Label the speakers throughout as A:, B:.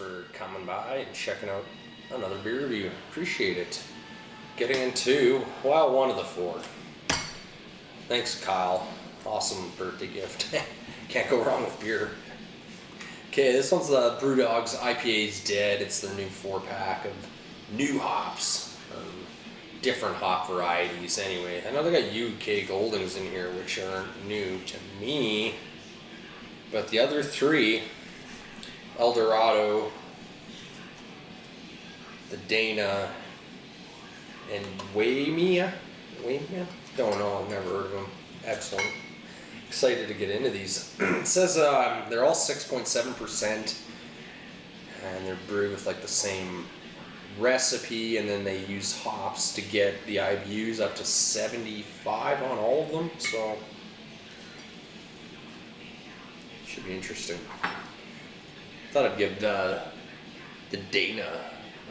A: for coming by and checking out another beer review. Appreciate it. Getting into, well, one of the four. Thanks, Kyle. Awesome birthday gift. Can't go wrong with beer. Okay, this one's the Brewdog's IPA's Dead. It's their new 4-pack of new hops. Different hop varieties anyway. I know they got UK Goldings in here, which aren't new to me. But the other three, Eldorado, the Dana, and Waimea? Don't know, I've never heard of them. Excellent. Excited to get into these. It says they're all 6.7%, and they're brewed with like the same recipe, and then they use hops to get the IBUs up to 75 on all of them, so should be interesting. Thought I'd give the Dana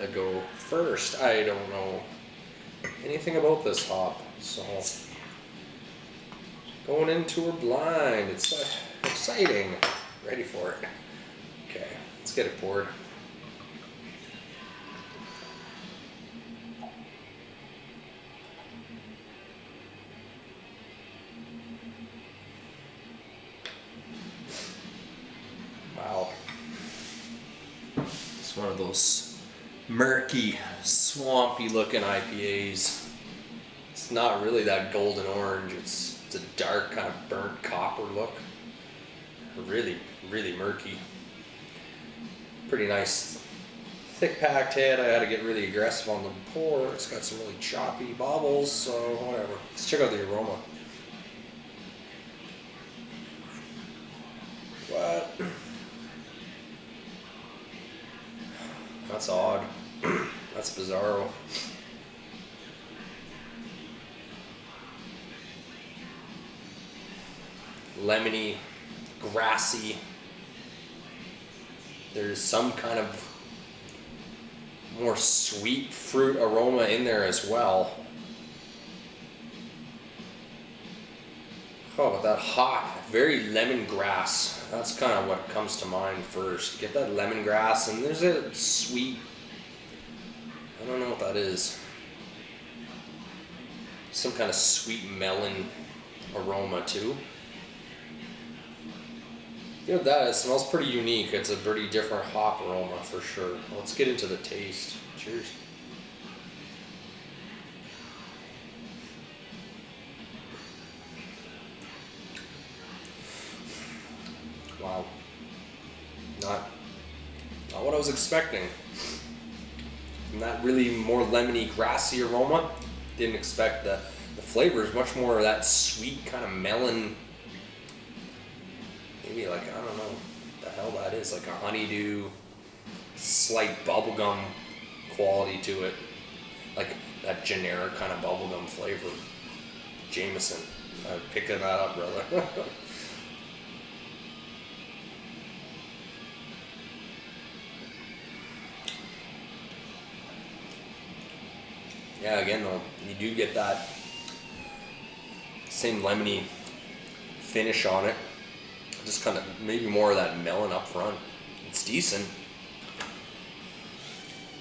A: a go first. I don't know anything about this hop, so going into her blind. It's exciting. Ready for it. Okay, let's get it poured. Wow. It's one of those murky, swampy looking IPAs. It's not really that golden orange. It's a dark kind of burnt copper look. Really, really murky. Pretty nice thick packed head. I had to get really aggressive on the pour. It's got some really choppy bubbles, so whatever. Let's check out the aroma. What? That's odd. That's bizarro. Lemony, grassy. There's some kind of more sweet fruit aroma in there as well. Oh, but that hop, very lemongrass. That's kind of what comes to mind first. Get that lemongrass, and there's a sweet, I don't know what that is. Some kind of sweet melon aroma too. You know that, it smells pretty unique. It's a pretty different hop aroma for sure. Let's get into the taste. Cheers. Wow. Not what I was expecting. Not really more lemony, grassy aroma. Didn't expect the flavor is much more of that sweet kind of melon. Maybe like, I don't know what the hell that is, like a honeydew, slight bubblegum quality to it. Like that generic kind of bubblegum flavor. Jameson. I'm picking that up, brother. Yeah, again though, you do get that same lemony finish on it. Just kind of maybe more of that melon up front. It's decent.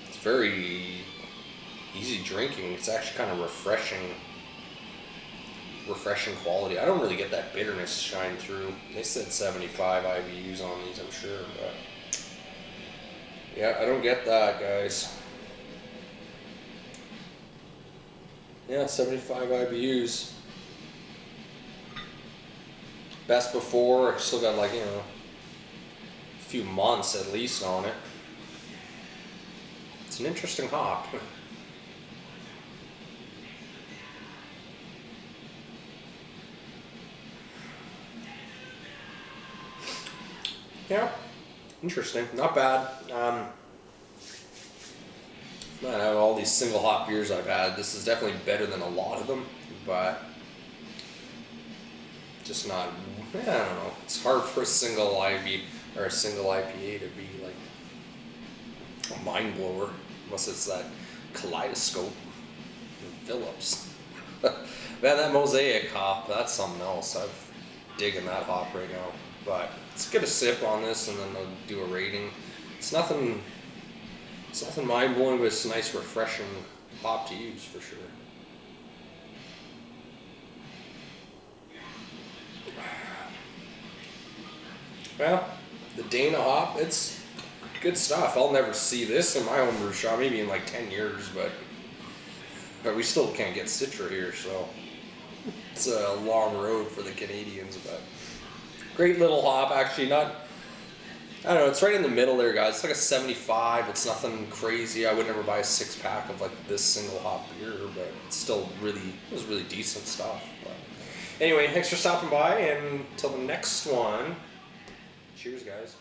A: It's very easy drinking. It's actually kind of refreshing quality. I don't really get that bitterness shine through. They said 75 IBUs on these, I'm sure, but yeah, I don't get that, guys. Yeah, 75 IBUs. Best before, I still got like, you know, a few months at least on it. It's an interesting hop. Yeah, interesting. Not bad. Not out of all these single hop beers I've had, this is definitely better than a lot of them, but just not, I don't know. It's hard for a single IB or a single IPA to be like a mind blower, unless it's that Kaleidoscope and Phillips. Man, that Mosaic hop, that's something else. I'm digging that hop right now. But let's get a sip on this and then I'll do a rating. It's nothing mind-blowing, but it's a nice, refreshing hop to use for sure. Well, the Dana hop, it's good stuff. I'll never see this in my home brew shop, maybe in like 10 years, but we still can't get Citra here, so it's a long road for the Canadians, but great little hop. Actually, I don't know, it's right in the middle there, guys. It's like a 75. It's nothing crazy. I would never buy a 6-pack of like this single hop beer, but it's still it was really decent stuff. But anyway, thanks for stopping by, and until the next one, cheers, guys.